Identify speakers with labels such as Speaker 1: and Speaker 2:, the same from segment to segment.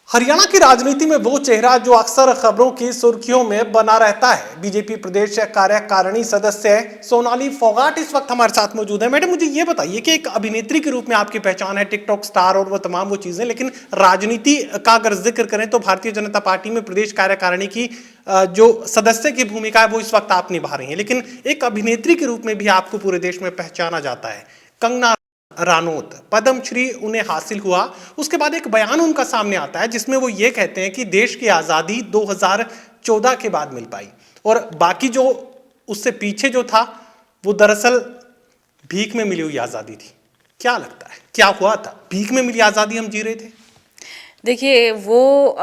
Speaker 1: हरियाणा की राजनीति में वो चेहरा जो अक्सर खबरों की सुर्खियों में बना रहता है। बीजेपी प्रदेश कार्यकारिणी सदस्य सोनाली फोगाट इस वक्त हमारे साथ मौजूद है। मैडम, मुझे ये बताइए कि एक अभिनेत्री के रूप में आपकी पहचान है, टिकटॉक स्टार और वो तमाम वो चीजें, लेकिन राजनीति का अगर जिक्र करें तो भारतीय जनता पार्टी में प्रदेश कार्यकारिणी की जो सदस्य की भूमिका है वो इस वक्त आप निभा रही है, लेकिन एक अभिनेत्री के रूप में भी आपको पूरे देश में पहचाना जाता है। कंगना रानौत, पद्म श्री उन्हें हासिल हुआ, उसके बाद एक बयान उनका सामने आता है जिसमें वो ये कहते हैं कि देश की आज़ादी 2014 के बाद मिल पाई और बाकी जो उससे पीछे जो था वो दरअसल भीख में मिली हुई आज़ादी थी। क्या लगता है क्या हुआ था? भीख में मिली आज़ादी हम जी रहे थे?
Speaker 2: देखिए, वो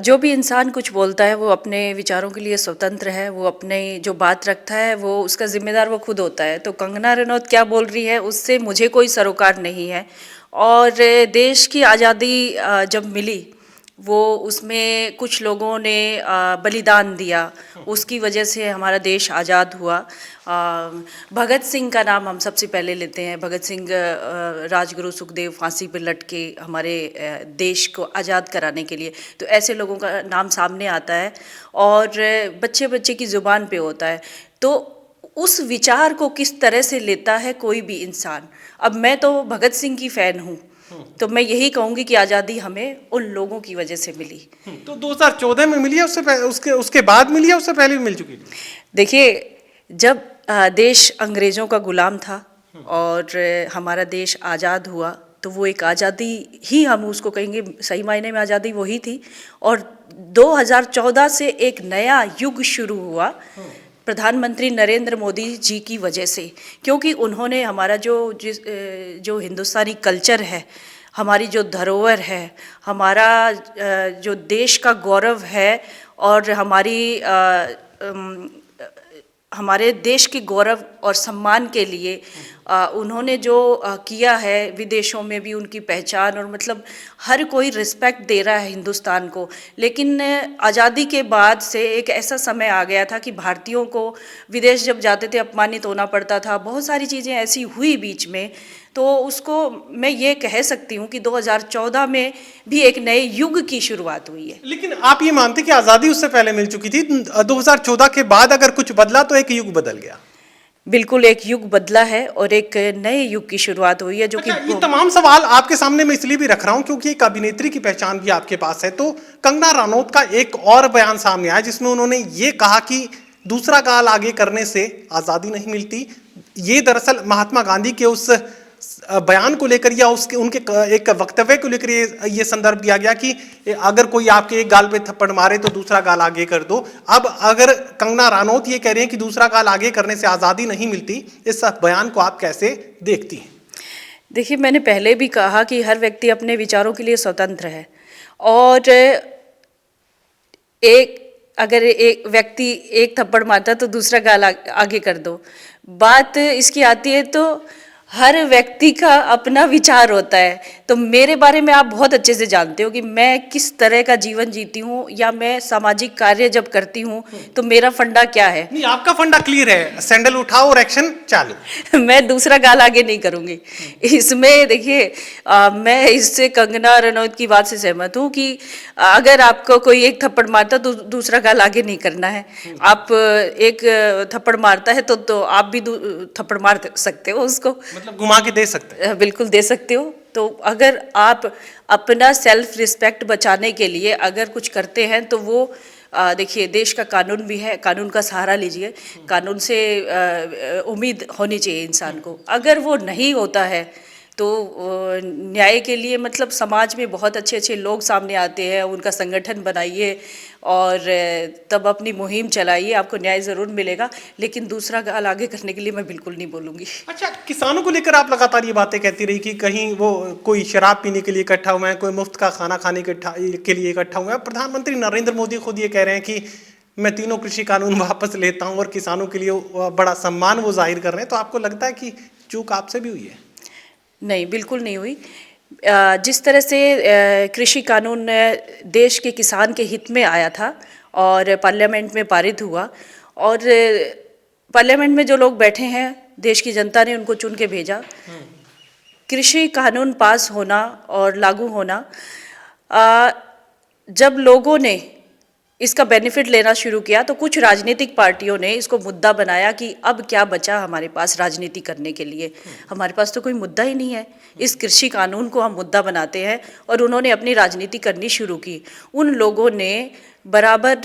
Speaker 2: जो भी इंसान कुछ बोलता है वो अपने विचारों के लिए स्वतंत्र है। वो अपने जो बात रखता है वो उसका जिम्मेदार वो खुद होता है। तो कंगना रनौत क्या बोल रही है उससे मुझे कोई सरोकार नहीं है। और देश की आज़ादी जब मिली वो उसमें कुछ लोगों ने बलिदान दिया, उसकी वजह से हमारा देश आज़ाद हुआ। भगत सिंह का नाम हम सबसे पहले लेते हैं। भगत सिंह राजगुरु सुखदेव फांसी पर लटके हमारे देश को आज़ाद कराने के लिए, तो ऐसे लोगों का नाम सामने आता है और बच्चे बच्चे की ज़ुबान पे होता है। तो उस विचार को किस तरह से लेता है कोई भी इंसान। अब मैं तो भगत सिंह की फ़ैन हूँ, तो मैं यही कहूँगी कि आज़ादी हमें उन लोगों की वजह से मिली।
Speaker 1: तो 2014 में मिली है, उसके बाद मिली है, उससे पहले भी मिल चुकी थी?
Speaker 2: देखिए, जब देश अंग्रेज़ों का गुलाम था और हमारा देश आज़ाद हुआ तो वो एक आज़ादी ही हम उसको कहेंगे, सही मायने में आज़ादी वही थी। और 2014 से एक नया युग शुरू हुआ प्रधानमंत्री नरेंद्र मोदी जी की वजह से, क्योंकि उन्होंने हमारा जो हिंदुस्तानी कल्चर है, हमारी जो धरोहर है, हमारा जो देश का गौरव है और हमारे देश के गौरव और सम्मान के लिए उन्होंने जो किया है, विदेशों में भी उनकी पहचान, और मतलब हर कोई रिस्पेक्ट दे रहा है हिंदुस्तान को। लेकिन आज़ादी के बाद से एक ऐसा समय आ गया था कि भारतीयों को विदेश जब जाते थे अपमानित होना पड़ता था। बहुत सारी चीज़ें ऐसी हुई बीच में, तो उसको मैं ये कह सकती हूँ कि 2014 में भी एक नए युग की शुरुआत हुई है।
Speaker 1: लेकिन आप ये मानते कि आज़ादी उससे पहले मिल चुकी थी? 2014 के बाद अगर कुछ बदला तो एक युग बदल गया।
Speaker 2: बिल्कुल, एक युग बदला है और एक नए युग की शुरुआत हुई है जो कि
Speaker 1: ये तमाम सवाल आपके सामने मैं इसलिए भी रख रहा हूं क्योंकि एक अभिनेत्री की पहचान भी आपके पास है। तो कंगना रनौत का एक और बयान सामने आया जिसमें उन्होंने ये कहा कि दूसरा गाल आगे करने से आज़ादी नहीं मिलती। ये दरअसल महात्मा गांधी के उस बयान को लेकर या उसके उनके एक वक्तव्य को लेकर ये संदर्भ दिया गया कि अगर कोई आपके एक गाल पे थप्पड़ मारे तो दूसरा गाल आगे कर दो। अब अगर कंगना रनौत ये कह रहे हैं कि दूसरा गाल आगे करने से आज़ादी नहीं मिलती, इस बयान को आप कैसे देखती हैं?
Speaker 2: देखिए, मैंने पहले भी कहा कि हर व्यक्ति अपने विचारों के लिए स्वतंत्र है और अगर एक व्यक्ति एक थप्पड़ मारता तो दूसरा गाल आगे कर दो। बात इसकी आती है तो हर व्यक्ति का अपना विचार होता है। तो मेरे बारे में आप बहुत अच्छे से जानते हो कि मैं किस तरह का जीवन जीती हूँ या मैं सामाजिक कार्य जब करती हूँ तो मेरा फंडा क्या है।
Speaker 1: नहीं, आपका फंडा क्लियर है, सैंडल उठाओ और एक्शन चालू।
Speaker 2: मैं दूसरा गाल आगे नहीं करूँगी। इसमें देखिए, मैं इससे कंगना रनौत की बात से सहमत हूँ कि अगर आपको कोई एक थप्पड़ मारता तो दूसरा गाल आगे नहीं करना है। आप एक थप्पड़ मारता है तो आप भी थप्पड़ मार सकते हो उसको,
Speaker 1: मतलब घुमा के दे सकते हैं।
Speaker 2: बिल्कुल दे सकते हो। तो अगर आप अपना सेल्फ रिस्पेक्ट बचाने के लिए अगर कुछ करते हैं तो वो देखिए, देश का कानून भी है, कानून का सहारा लीजिए। कानून से उम्मीद होनी चाहिए इंसान को। अगर वो नहीं होता है तो न्याय के लिए मतलब समाज में बहुत अच्छे अच्छे लोग सामने आते हैं, उनका संगठन बनाइए और तब अपनी मुहिम चलाइए, आपको न्याय ज़रूर मिलेगा। लेकिन दूसरा गाल आगे करने के लिए मैं बिल्कुल नहीं बोलूँगी।
Speaker 1: अच्छा, किसानों को लेकर आप लगातार ये बातें कहती रही कि कहीं वो कोई शराब पीने के लिए इकट्ठा हुए हैं, कोई मुफ्त का खाना खाने के लिए इकट्ठा हुए हैं। प्रधानमंत्री नरेंद्र मोदी खुद ये कह रहे हैं कि मैं तीनों कृषि कानून वापस लेता हूँ और किसानों के लिए बड़ा सम्मान वो जाहिर कर रहे हैं। तो आपको लगता है कि चूक आपसे भी हुई है?
Speaker 2: नहीं, बिल्कुल नहीं हुई। जिस तरह से कृषि कानून देश के किसान के हित में आया था और पार्लियामेंट में पारित हुआ, और पार्लियामेंट में जो लोग बैठे हैं देश की जनता ने उनको चुन के भेजा। कृषि कानून पास होना और लागू होना जब लोगों ने इसका बेनिफिट लेना शुरू किया तो कुछ राजनीतिक पार्टियों ने इसको मुद्दा बनाया कि अब क्या बचा हमारे पास राजनीति करने के लिए। हमारे पास तो कोई मुद्दा ही नहीं है। इस कृषि कानून को हम मुद्दा बनाते हैं और उन्होंने अपनी राजनीति करनी शुरू की। उन लोगों ने बराबर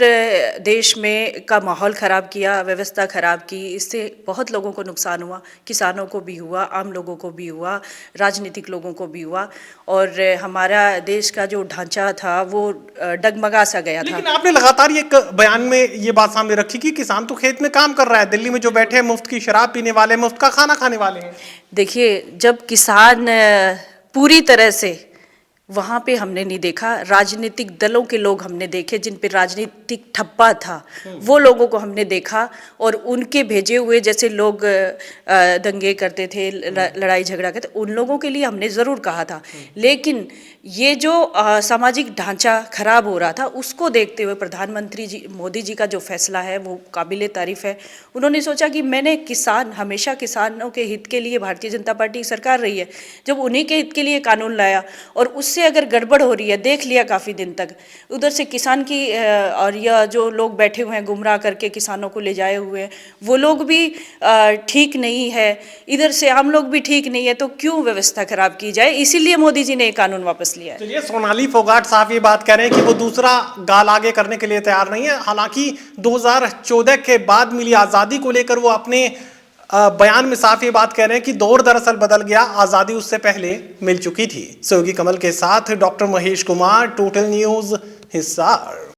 Speaker 2: देश में का माहौल ख़राब किया, व्यवस्था ख़राब की। इससे बहुत लोगों को नुकसान हुआ, किसानों को भी हुआ, आम लोगों को भी हुआ, राजनीतिक लोगों को भी हुआ और हमारा देश का जो ढांचा था वो डगमगा सा गया था।
Speaker 1: लेकिन आपने लगातार ये एक बयान में ये बात सामने रखी कि किसान तो खेत में काम कर रहा है, दिल्ली में जो बैठे हैं मुफ्त की शराब पीने वाले, मुफ्त का खाना खाने वाले हैं।
Speaker 2: देखिए, जब किसान पूरी तरह से वहाँ पे हमने नहीं देखा, राजनीतिक दलों के लोग हमने देखे जिन पे राजनीतिक ठप्पा था, वो लोगों को हमने देखा और उनके भेजे हुए जैसे लोग दंगे करते थे, लड़ाई झगड़ा करते, उन लोगों के लिए हमने ज़रूर कहा था। लेकिन ये जो सामाजिक ढांचा खराब हो रहा था उसको देखते हुए प्रधानमंत्री जी मोदी जी का जो फैसला है वो काबिले तारीफ़ है। उन्होंने सोचा कि मैंने हमेशा किसानों के हित के लिए भारतीय जनता पार्टी की सरकार रही है, जब उन्हीं के हित के लिए कानून लाया और उससे अगर गड़बड़ हो रही है, देख लिया काफ़ी दिन तक, उधर से किसान की और यह जो लोग बैठे हुए हैं गुमराह करके किसानों को ले जाए हुए हैं, वो लोग भी ठीक नहीं है, इधर से आम लोग भी ठीक नहीं है, तो क्यों व्यवस्था खराब की जाए। इसीलिए मोदी जी ने ये कानून वापस लिया है।
Speaker 1: चलिए, सोनाली फोगाट साहब ये बात कह रहे हैं कि वो दूसरा गाल आगे करने के लिए तैयार नहीं है। हालांकि 2014 के बाद मिली आज़ादी को लेकर वो अपने बयान में साफ ये बात कह रहे हैं कि दौर दरअसल बदल गया, आज़ादी उससे पहले मिल चुकी थी। सहयोगी कमल के साथ doctor Mahesh Kumar, total news, Hisar.